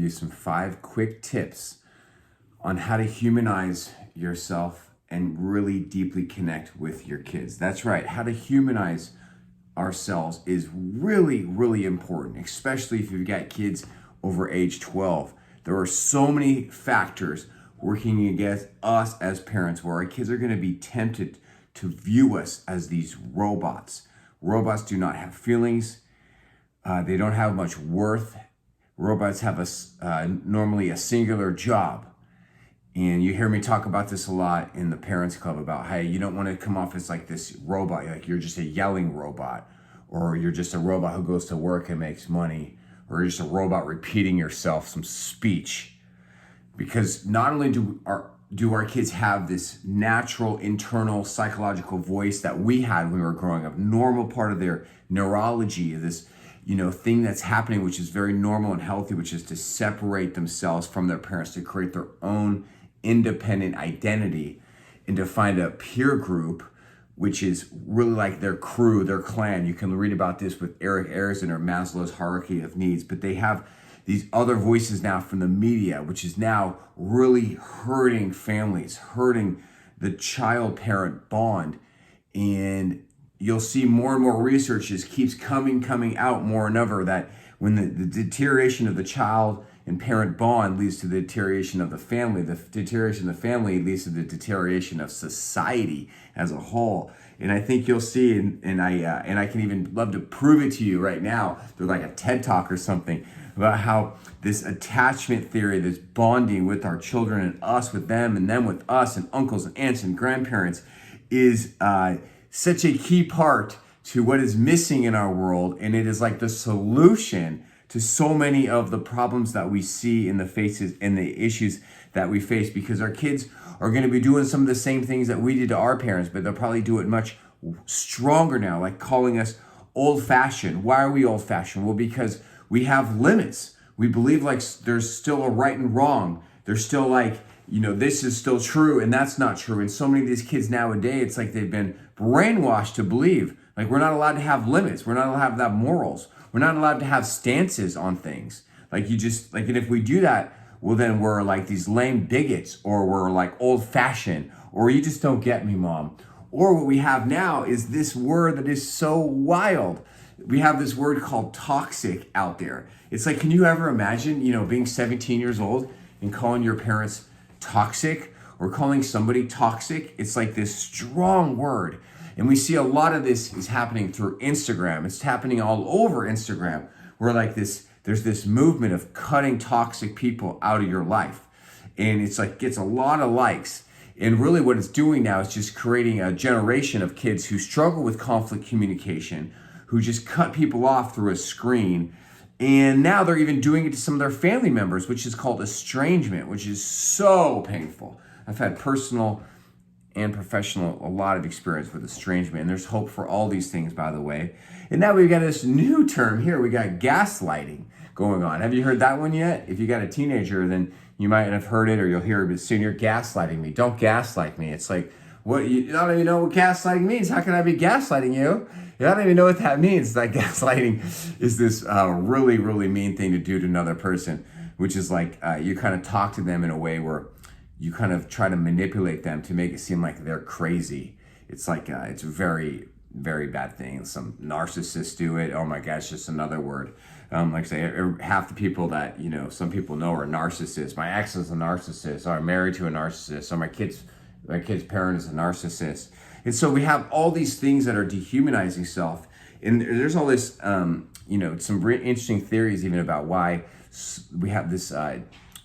you some 5 quick tips on how to humanize yourself and really deeply connect with your kids. That's right, how to humanize ourselves is really, really important, especially if you've got kids over age 12. There are so many factors working against us as parents where our kids are going to be tempted to view us as these robots. Robots do not have feelings. They don't have much worth. Robots have normally a singular job. And you hear me talk about this a lot in the Parents Club about, hey, you don't want to come off as like this robot, like you're just a yelling robot, or you're just a robot who goes to work and makes money, or you're just a robot repeating yourself some speech. Because not only do our kids have this natural internal psychological voice that we had when we were growing up, normal part of their neurology, this thing that's happening, which is very normal and healthy, which is to separate themselves from their parents, to create their own independent identity and to find a peer group, which is really like their crew, their clan. You can read about this with Eric Erikson or Maslow's hierarchy of needs, but they have these other voices now from the media, which is now really hurting families, hurting the child-parent bond. And you'll see more and more research just keeps coming out more and ever that when the deterioration of the child and parent bond leads to the deterioration of the deterioration of the family leads to the deterioration of society as a whole. And I think you'll see, and I can even love to prove it to you right now through like a TED Talk or something, about how this attachment theory, this bonding with our children and us with them and them with us and uncles and aunts and grandparents is such a key part to what is missing in our world. And it is like the solution to so many of the problems that we see in the faces and the issues that we face, because our kids are going to be doing some of the same things that we did to our parents, but they'll probably do it much stronger now, like calling us old-fashioned. Why are we old-fashioned? Well, because we have limits. We believe like there's still a right and wrong. There's still like, this is still true and that's not true. And so many of these kids nowadays, it's like they've been brainwashed to believe like we're not allowed to have limits. We're not allowed to have morals. We're not allowed to have stances on things. And if we do that, well, then we're like these lame bigots, or we're like old fashioned, or you just don't get me, mom. Or what we have now is this word that is so wild. We have this word called toxic out there. It's like, can you ever imagine, being 17 years old and calling your parents toxic or calling somebody toxic? It's like this strong word. And we see a lot of this is happening through Instagram. It's happening all over Instagram, where there's this movement of cutting toxic people out of your life. And it's like, gets a lot of likes. And really what it's doing now is just creating a generation of kids who struggle with conflict communication, who just cut people off through a screen. And now they're even doing it to some of their family members, which is called estrangement, which is so painful. I've had personal and professional a lot of experience with estrangement, and there's hope for all these things, by the way. And now we've got this new term here. We got gaslighting going on. Have you heard that one yet? If you got a teenager, then you might have heard it, or you'll hear it soon. You're gaslighting me. Don't gaslight me. It's like, what? You don't even know what gaslighting means. How can I be gaslighting you? You don't even know what that means. Like, gaslighting is this really, really mean thing to do to another person, which is like you kind of talk to them in a way where you kind of try to manipulate them to make it seem like they're crazy. It's like, it's a very, very bad thing. Some narcissists do it. Oh my gosh, just another word. Like I say, half the people that, some people know are narcissists. My ex is a narcissist, or I'm married to a narcissist, or my kid's parent is a narcissist. And so we have all these things that are dehumanizing self. And there's all this, some really interesting theories even about why we have this,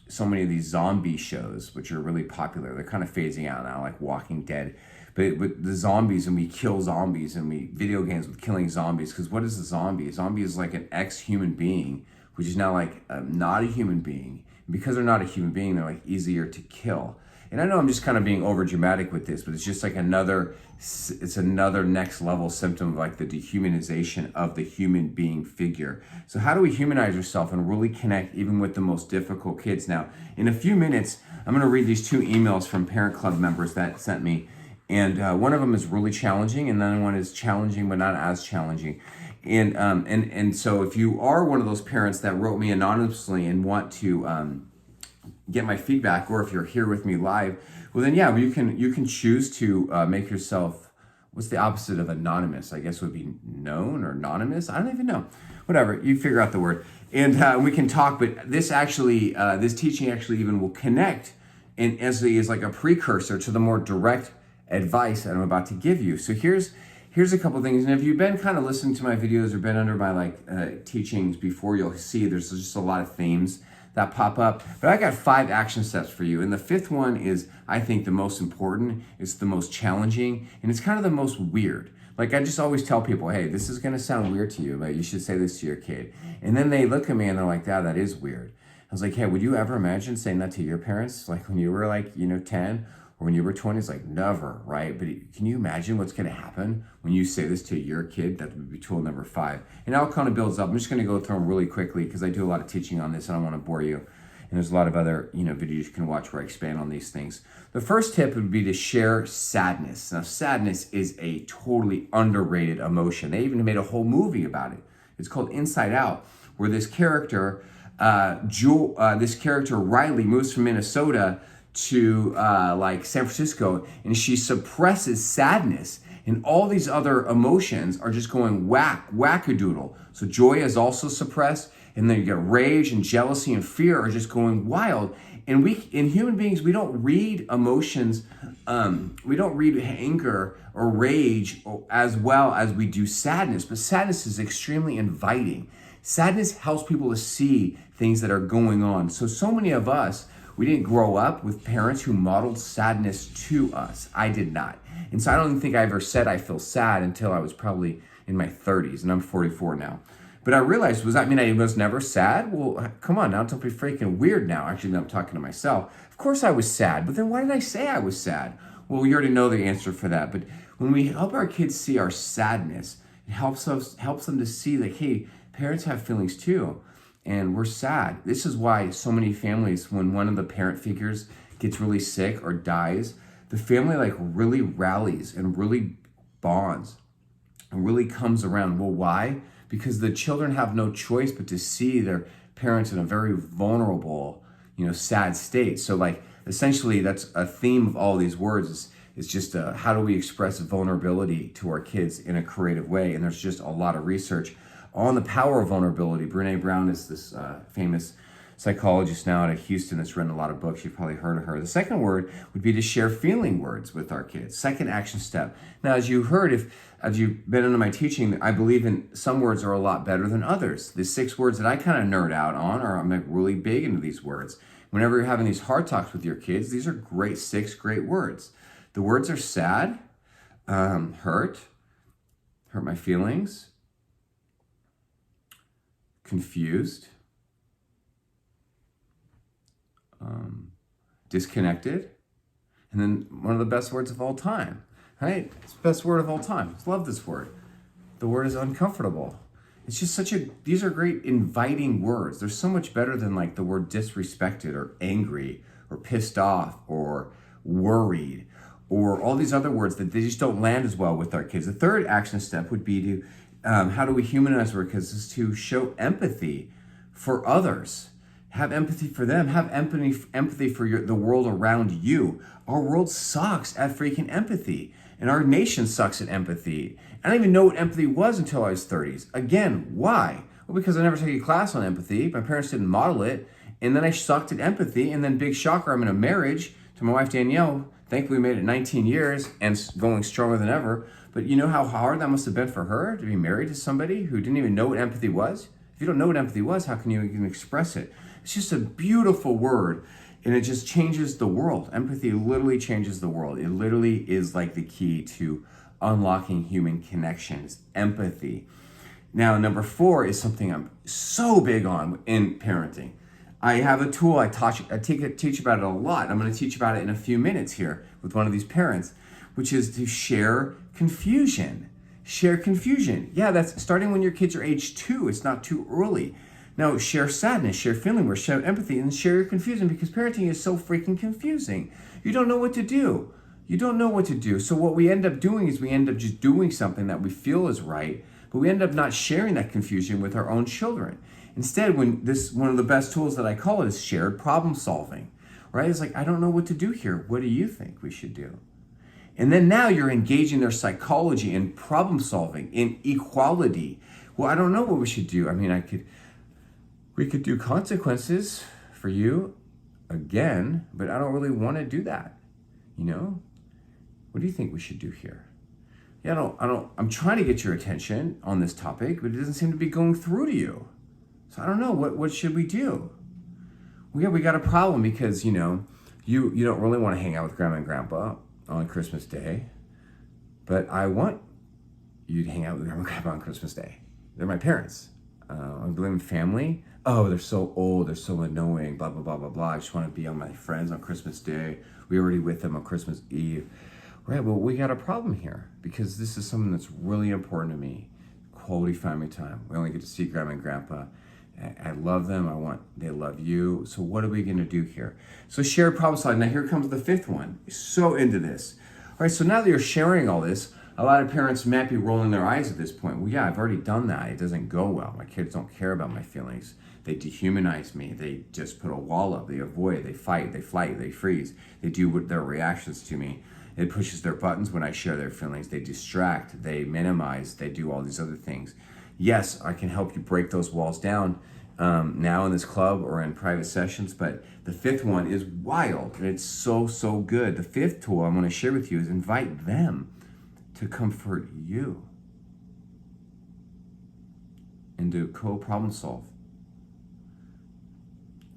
so many of these zombie shows, which are really popular. They're kind of phasing out now, like Walking Dead. But with the zombies, and we kill zombies, and we video games with killing zombies. Because what is a zombie? A zombie is like an ex-human being, which is now like not a human being. And because they're not a human being, they're like easier to kill. And I know I'm just kind of being over dramatic with this, but it's just like another next level symptom of like the dehumanization of the human being figure. So how do we humanize ourselves and really connect even with the most difficult kids? Now, in a few minutes, I'm going to read these 2 emails from Parent Club members that sent me. And one of them is really challenging, and then one is challenging but not as challenging. And so if you are one of those parents that wrote me anonymously and want to get my feedback, or if you're here with me live, well then yeah, you can choose to make yourself, what's the opposite of anonymous? I guess would be known or anonymous. I don't even know. Whatever, you figure out the word, and we can talk. But this actually, this teaching actually even will connect, and as is like a precursor to the more direct advice that I'm about to give you. So here's a couple things, and if you've been kind of listening to my videos or been under my teachings before, you'll see there's just a lot of themes that pop up. But I got 5 action steps for you, and the 5th one is, I think, the most important. It's the most challenging, and it's kind of the most weird. Like, I just always tell people, hey, this is gonna sound weird to you, but you should say this to your kid. And then they look at me and they're like, Dad, that is weird. I was like, hey, would you ever imagine saying that to your parents? Like when you were 10, or when you were 20? It's like, never, right? But can you imagine what's gonna happen when you say this to your kid? That would be tool number 5. And how it kind of builds up. I'm just gonna go through them really quickly because I do a lot of teaching on this and I don't wanna bore you. And there's a lot of other, videos you can watch where I expand on these things. The first tip would be to share sadness. Now, sadness is a totally underrated emotion. They even made a whole movie about it. It's called Inside Out, where this character, Riley, moves from Minnesota to San Francisco, and she suppresses sadness. And all these other emotions are just going wackadoodle. So joy is also suppressed. And then you get rage and jealousy and fear are just going wild. And in human beings, we don't read emotions. We don't read anger or rage as well as we do sadness. But sadness is extremely inviting. Sadness helps people to see things that are going on. So many of us, we didn't grow up with parents who modeled sadness to us. I did not. And so I don't think I ever said I feel sad until I was probably in my 30s, and I'm 44 now. But I realized, does that mean I was never sad? Well, come on now, don't be freaking weird now. Actually, I'm talking to myself. Of course I was sad, but then why did I say I was sad? Well, you already know the answer for that. But when we help our kids see our sadness, it helps them to see that, hey, parents have feelings too, and we're sad. This is why so many families, when one of the parent figures gets really sick or dies, the family really rallies and really bonds and really comes around. Well, why? Because the children have no choice but to see their parents in a very vulnerable, sad state. So essentially that's a theme of all these words is just how do we express vulnerability to our kids in a creative way? And there's just a lot of research on the power of vulnerability. Brene Brown is this famous psychologist now out of Houston that's written a lot of books. You've probably heard of her. The second word would be to share feeling words with our kids. Second action step. Now, as you heard, as you've been into my teaching, I believe in some words are a lot better than others. The 6 words that I kind of nerd out on, or I'm really big into these words. Whenever you're having these hard talks with your kids, these are 6 great words. The words are sad, hurt my feelings, confused, disconnected, and then one of the best words of all time, right? It's the best word of all time. I love this word. The word is uncomfortable. It's just these are great inviting words. They're so much better than the word disrespected or angry or pissed off or worried or all these other words that they just don't land as well with our kids. The third action step would be to, how do we humanize our kids, is to show empathy for others. Have empathy for them. Have empathy for the world around you. Our world sucks at freaking empathy. And our nation sucks at empathy. I didn't even know what empathy was until I was 30s. Again, why? Well, because I never took a class on empathy. My parents didn't model it. And then I sucked at empathy. And then big shocker, I'm in a marriage to my wife, Danielle. Thankfully, we made it 19 years and going stronger than ever. But you know how hard that must have been for her to be married to somebody who didn't even know what empathy was? If you don't know what empathy was, how can you even express it? It's just a beautiful word, and it just changes the world. Empathy literally changes the world. It literally is the key to unlocking human connections, empathy. Now, number 4 is something I'm so big on in parenting. I have a tool I teach about it a lot. I'm going to teach about it in a few minutes here with one of these parents, which is to share confusion. Share confusion. Yeah, that's starting when your kids are age 2. It's not too early. Now, share sadness, share feeling, share empathy, and share your confusion, because parenting is so freaking confusing. You don't know what to do. So what we end up doing is we end up just doing something that we feel is right, but we end up not sharing that confusion with our own children. Instead, one of the best tools that I call it is shared problem solving, right? It's like, I don't know what to do here. What do you think we should do? And then now you're engaging their psychology in problem solving, in equality. Well, I don't know what we should do. I mean, we could do consequences for you again, but I don't really want to do that. What do you think we should do here? Yeah, I'm trying to get your attention on this topic, but it doesn't seem to be going through to you. So I don't know, what should we do? Well, yeah, we got a problem because, you don't really want to hang out with Grandma and Grandpa on Christmas Day, but I want you to hang out with Grandma and Grandpa on Christmas Day. They're my parents. I believe in family. Oh, they're so old, they're so annoying, blah, blah, blah, blah, blah. I just want to be on my friends on Christmas Day. We already with them on Christmas Eve. Right, well, we got a problem here because this is something that's really important to me. Quality family time. We only get to see Grandma and Grandpa. I love them. They love you. So what are we going to do here? So shared problem solving. Now here comes the fifth one. So into this. All right, so now that you're sharing all this, a lot of parents might be rolling their eyes at this point. Well, yeah, I've already done that. It doesn't go well. My kids don't care about my feelings. They dehumanize me. They just put a wall up. They avoid. They fight. They flight. They freeze. They do what their reactions to me. It pushes their buttons when I share their feelings. They distract. They minimize. They do all these other things. Yes, I can help you break those walls down now in this club or in private sessions, but the fifth one is wild, and it's so, so good. The fifth tool I'm going to share with you is invite them to comfort you and to co-problem solve.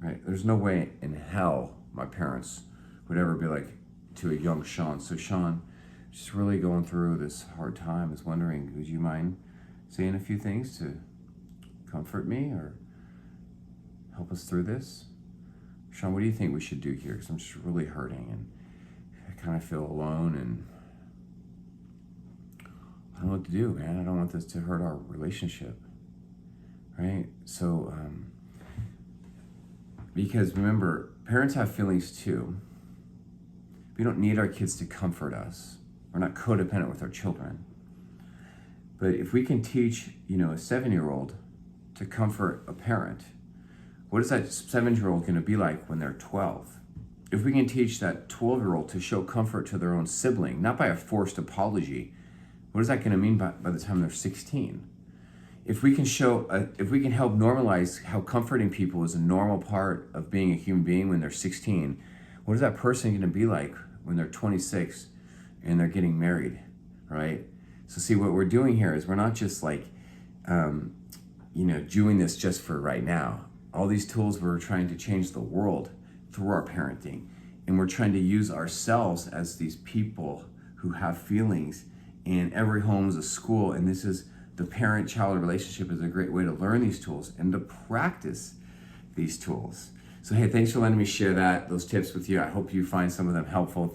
Right? There's no way in hell my parents would ever be like to a young Sean, so Sean, just really going through this hard time, is wondering, would you mind saying a few things to comfort me or help us through this? Sean, what do you think we should do here? Because I'm just really hurting and I kind of feel alone and I don't know what to do, man. I don't want this to hurt our relationship, right? So, because remember, parents have feelings too. We don't need our kids to comfort us. We're not codependent with our children. But if we can teach, a 7-year-old to comfort a parent, what is that 7-year-old going to be like when they're 12? If we can teach that 12-year-old to show comfort to their own sibling, not by a forced apology, what is that going to mean by the time they're 16? If we can help normalize how comforting people is a normal part of being a human being when they're 16, what is that person going to be like when they're 26 and they're getting married, right? So see, what we're doing here is we're not just like, doing this just for right now. All these tools, we're trying to change the world through our parenting. And we're trying to use ourselves as these people who have feelings. And every home is a school. And this is the parent-child relationship is a great way to learn these tools and to practice these tools. So, hey, thanks for letting me share those tips with you. I hope you find some of them helpful.